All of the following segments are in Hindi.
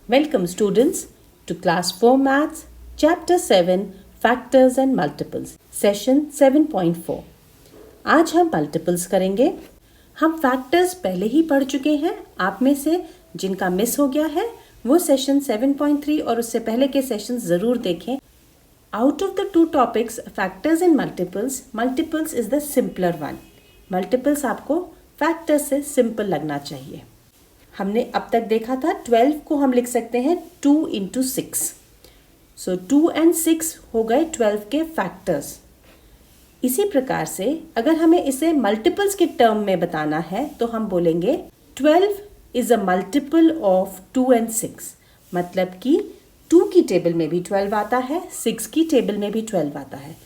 Welcome students to class 4 maths chapter 7 factors and multiples session 7.4। आज हम multiples करेंगे। हम factors पहले ही पढ़ चुके हैं। आप में से जिनका मिस हो गया है वो सेशन 7.3 और उससे पहले के सेशन ज़रूर देखें। Out of the two topics factors and multiples is the simpler one। multiples आपको factors से simple लगना चाहिए। हमने अब तक देखा था 12 को हम लिख सकते हैं 2 into 6। सो 2 and 6 हो गए 12 के फैक्टर्स। इसी प्रकार से अगर हमें इसे मल्टीपल्स के टर्म में बताना है तो हम बोलेंगे 12 is a multiple of 2 and 6। मतलब कि 2 की टेबल में भी 12 आता है, 6 की टेबल में भी 12 आता है।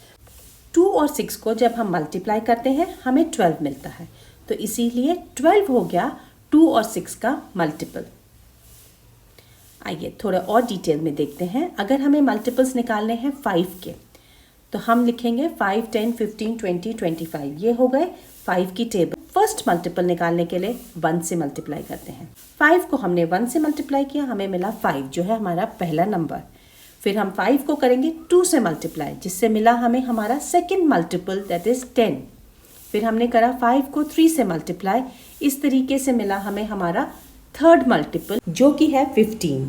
2 और 6 को जब हम मल्टीप्लाई करते हैं हमें 12 मिलता है, तो इसीलिए 12 हो गया 2 और 6 का मल्टीपल। आइए थोड़ा और डिटेल में देखते हैं। अगर हमें मल्टीपल्स निकालने हैं 5 के तो हम लिखेंगे 5, 10, 15, 20, 25। ये हो गए 5 की टेबल। फर्स्ट मल्टीपल निकालने के लिए 1 से मल्टीप्लाई करते हैं। 5 को हमने 1 से मल्टीप्लाई किया, हमें मिला 5 जो है हमारा पहला नंबर। फिर हम 5 को करेंगे 2 से मल्टीप्लाई, जिससे मिला हमें हमारा सेकेंड मल्टीपल दैट इज 10। फिर हमने करा 5 को 3 से मल्टीप्लाई, इस तरीके से मिला हमें हमारा थर्ड मल्टीपल जो कि है 15।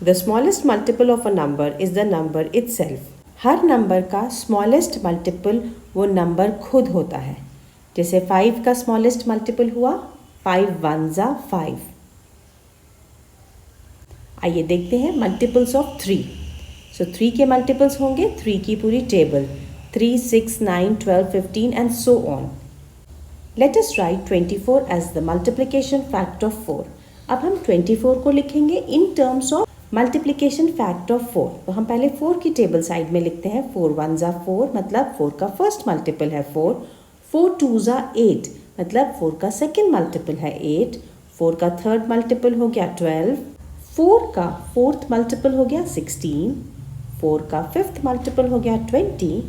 The smallest multiple of a number is the number itself. Her number का स्मॉलेस्ट मल्टीपल वो नंबर खुद होता है। जैसे 5 का स्मॉलेस्ट मल्टीपल हुआ 5 1 5। आइए देखते हैं मल्टीपल्स ऑफ 3। सो 3 के मल्टीपल्स होंगे 3 की पूरी table 3, 6, 9, 12, 15 and so on. Let us write 24 as the multiplication fact of 4. अब हम 24 को लिखेंगे in terms of multiplication fact of 4। तो हम पहले 4 की टेबल साइड में लिखते हैं 4 1 4, मतलब 4 का फर्स्ट मल्टीपल है 4। 4 2 8, मतलब 4 का सेकेंड मल्टीपल है 8। 4 का थर्ड मल्टीपल हो गया 12। 4 का फोर्थ मल्टीपल हो गया 16। 4 का फिफ्थ मल्टीपल हो गया 20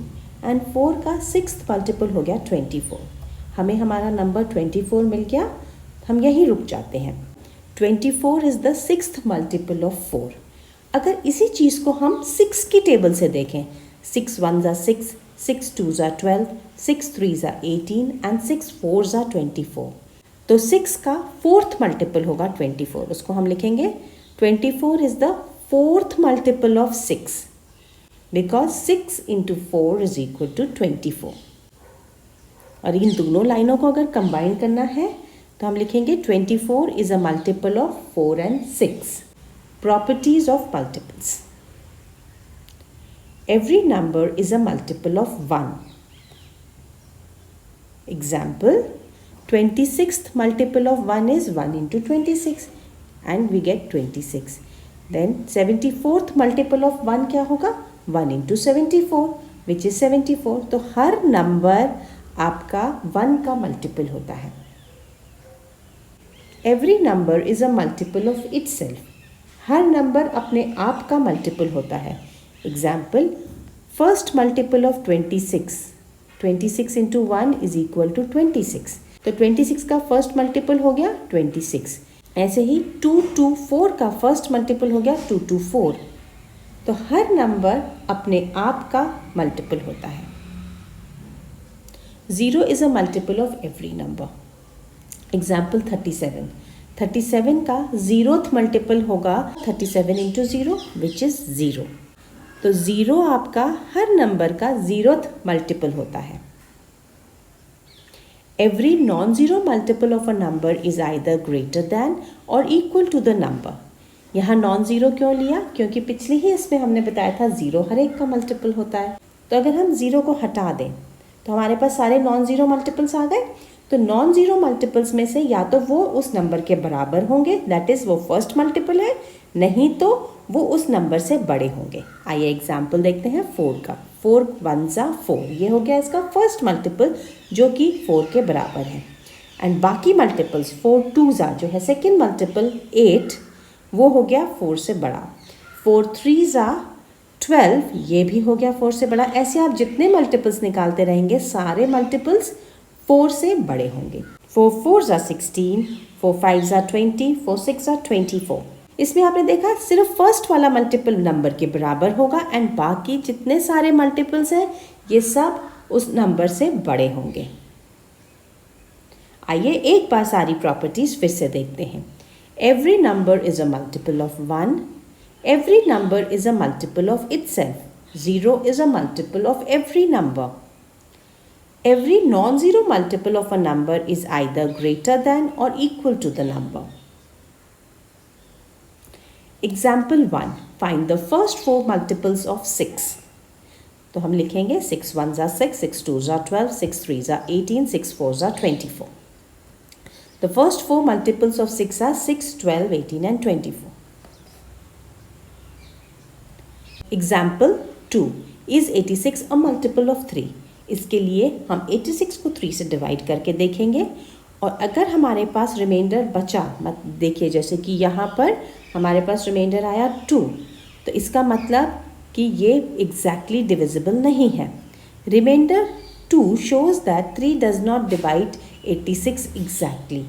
एंड 4 का सिक्स्थ मल्टीपल हो गया 24। हमें हमारा नंबर 24 मिल गया। हम यहीं रुक जाते हैं। 24 is the sixth multiple of 4। अगर इसी चीज़ को हम 6 की टेबल से देखें, 6 1 6, 6 2 12, 6 3 18 एंड 6 4 24। तो 6 का फोर्थ मल्टीपल होगा 24। उसको हम लिखेंगे 24 is the fourth multiple of 6 because 6 into 4 is equal to 24। और इन दोनों लाइनों को अगर कंबाइन करना है तो हम लिखेंगे 24 is a multiple of 4 and 6। Properties of multiples। Every number is a multiple of 1। Example, 26th multiple of 1 is 1 into 26 and we get 26। Then 74th multiple of 1 क्या होगा? 1 into 74 which is 74। तो हर नंबर आपका 1 का मल्टीपल होता है। Every number is a multiple of itself। Her number अपने आप का मल्टीपल होता है। Example, first multiple of 26। 26 into 1 is equal to 26। तो 26 का फर्स्ट मल्टीपल हो गया 26। ऐसे ही 2 2 4 का फर्स्ट मल्टीपल हो गया 2 2 4। तो हर नंबर अपने आप का मल्टीपल होता है। 0 is a multiple of every number. Example 37। 37 का 0th मल्टीपल होगा 37 इंटू 0 विच इज़ 0। तो 0 आपका हर नंबर का 0th मल्टीपल होता है। Every non zero multiple of a number is either greater than और इक्वल टू द नंबर। यहाँ नॉन ज़ीरो क्यों लिया? क्योंकि पिछले ही इसमें हमने बताया था 0 हर एक का मल्टीपल होता है। तो अगर हम 0 को हटा दें तो हमारे पास सारे नॉन ज़ीरो मल्टीपल्स आ गए। तो नॉन ज़ीरो मल्टीपल्स में से या तो वो उस नंबर के बराबर होंगे, दैट इज़ वो फर्स्ट मल्टीपल है, नहीं तो वो उस नंबर से बड़े होंगे। आइए एग्जाम्पल देखते हैं 4 का। 4 1 4, ये हो गया इसका फर्स्ट मल्टीपल जो कि 4 के बराबर है। एंड बाकी मल्टीपल्स 4 2 जो है सेकेंड मल्टीपल 8, वो हो गया 4 से बड़ा। 4 3 12, ये भी हो गया 4 से बड़ा। ऐसे आप जितने मल्टीपल्स निकालते रहेंगे सारे मल्टीपल्स 4 से बड़े होंगे। 4 4 16, 4 5 20, 4 6 24। इसमें आपने देखा सिर्फ फर्स्ट वाला मल्टीपल नंबर के बराबर होगा एंड बाकी जितने सारे मल्टीपल्स हैं ये सब उस नंबर से बड़े होंगे। आइए एक बार सारी प्रॉपर्टीज फिर से देखते हैं। Every number is a multiple of 1, every number is a multiple of itself, 0 is a multiple of every number. Every non-zero multiple of a number is either greater than or equal to the number. Example 1. Find the first four multiples of 6. तो हम लिखेंगे 6 1s are 6, 6 2s are 12, 6 3s are 18, 6 4s are 24. The first four multiples of 6 are 6, 12, 18 and 24. Example 2. Is 86 a multiple of 3? इसके लिए हम 86 को 3 से डिवाइड करके देखेंगे और अगर हमारे पास रिमाइंडर बचा, मत देखिए जैसे कि यहाँ पर हमारे पास रिमाइंडर आया 2, तो इसका मतलब कि ये एग्जैक्टली डिविजिबल नहीं है। Reminder 2 shows that 3 does not divide 86 exactly.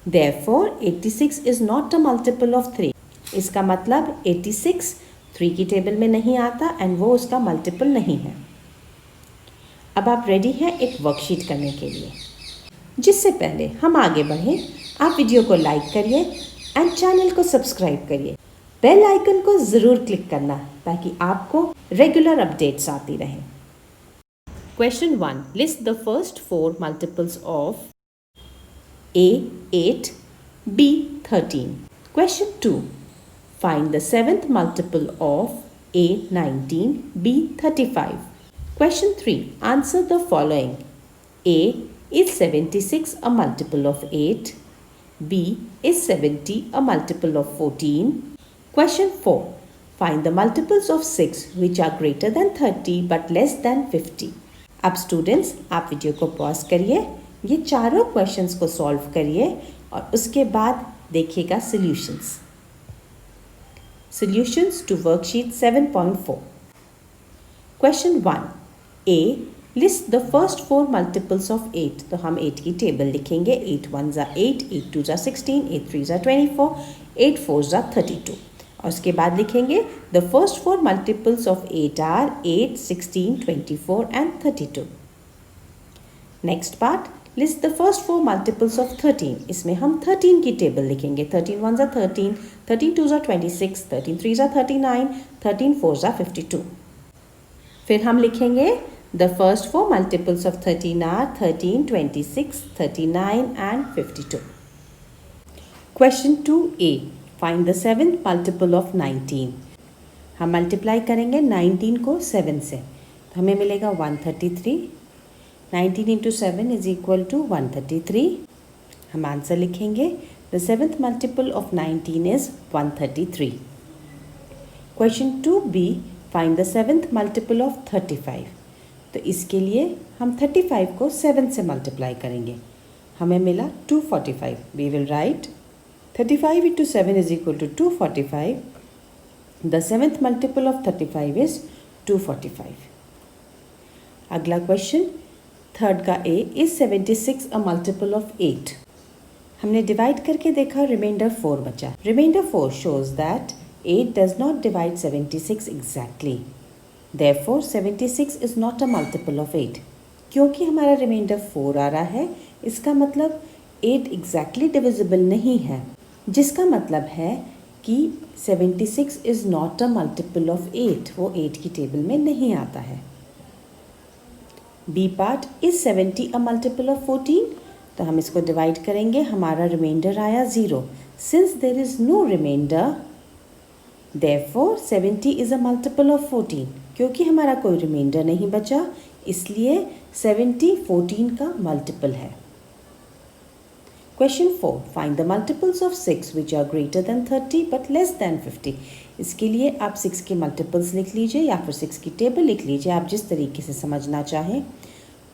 Therefore, 86 is not a multiple of 3. इसका मतलब 86 3 की टेबल में नहीं आता एंड वो उसका मल्टीपल नहीं है। अब आप रेडी हैं एक वर्कशीट करने के लिए। जिससे पहले हम आगे बढ़ें, आप वीडियो को लाइक करिए एंड चैनल को सब्सक्राइब करिए। बेल आइकन को ज़रूर क्लिक करना ताकि आपको रेगुलर अपडेट्स आती रहें। Question 1. List the first 4 multiples of A 8, B 13. Question 2. Find the 7th multiple of A 19, B 35. Question 3. Answer the following. A. Is 76 a multiple of 8? B. Is 70 a multiple of 14? Question 4. Find the multiples of 6 which are greater than 30 but less than 50. अब स्टूडेंट्स आप वीडियो को पॉज करिए, ये चारों क्वेश्चंस को सॉल्व करिए और उसके बाद देखिएगा solutions. Solutions to worksheet 7.4. Question 1. A. List the first 4 multiples of 8. तो हम 8 की टेबल लिखेंगे। 8 1s are 8, 8 2s are 16, 8 3s are 24, 8 4s are 32. और उसके बाद लिखेंगे the first 4 multiples of 8 are 8, 16, 24 and 32. Next part, list the first 4 multiples of 13. इसमें हम 13 की टेबल लिखेंगे। 13 1s are 13, 13 2s are 26, 13 3s are 39, 13 4s are 52. फिर हम लिखेंगे the first 4 multiples of 13 are 13, 26, 39 and 52. Question 2a. Find the 7th multiple of 19. हम मल्टीप्लाई करेंगे 19 को 7 से, तो हमें मिलेगा 133. 19 into 7 is equal to 133. हम आंसर लिखेंगे the 7th multiple of 19 is 133. Question 2b. Find the 7th multiple of 35. तो इसके लिए हम 35 को 7 से मल्टीप्लाई करेंगे, हमें मिला 245. We will write 35 into 7 is equal to 245. The 7th multiple of 35 is 245. अगला क्वेश्चन थर्ड का A. Is 76 a multiple of 8? हमने डिवाइड करके देखा, रिमाइंडर 4 बचा। Reminder 4 shows that 8 does not divide 76 exactly. Therefore, 76 is not a multiple of 8. क्योंकि हमारा रिमाइंडर 4 आ रहा है, इसका मतलब 8 exactly divisible नहीं है, जिसका मतलब है कि 76 is not a multiple of 8. वो 8 की टेबल में नहीं आता है। B part. Is 70 a multiple of 14? तो हम इसको डिवाइड करेंगे, हमारा रिमाइंडर आया 0. Since there is no remainder, therefore 70 is a multiple of 14. क्योंकि हमारा कोई रिमाइंडर नहीं बचा, इसलिए 70 14 का मल्टीपल है। Question 4. Find the multiples of 6 which are greater than 30 but less than 50. इसके लिए आप 6 के मल्टीपल्स लिख लीजिए या फिर 6 की टेबल लिख लीजिए, आप जिस तरीके से समझना चाहें।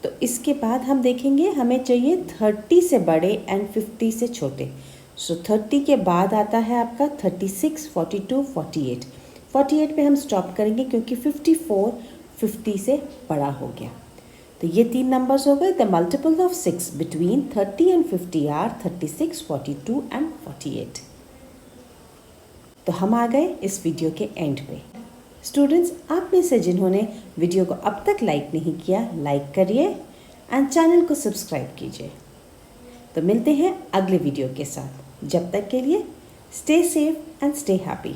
तो इसके बाद हम देखेंगे हमें चाहिए 30 से बड़े एंड 50 से छोटे। सो 30 के बाद आता है आपका 36, 42, 48. 48 पे हम स्टॉप करेंगे क्योंकि 54 50 से बड़ा हो गया। तो ये 3 नंबर्स हो गए। The multiple of 6 between 30 and 50 are 36, 42 and 48. तो हम आ गए इस वीडियो के एंड पे। स्टूडेंट्स, आप में से जिन्होंने वीडियो को अब तक लाइक नहीं किया, लाइक करिए एंड चैनल को सब्सक्राइब कीजिए। तो मिलते हैं अगले वीडियो के साथ। जब तक के लिए stay safe and stay happy.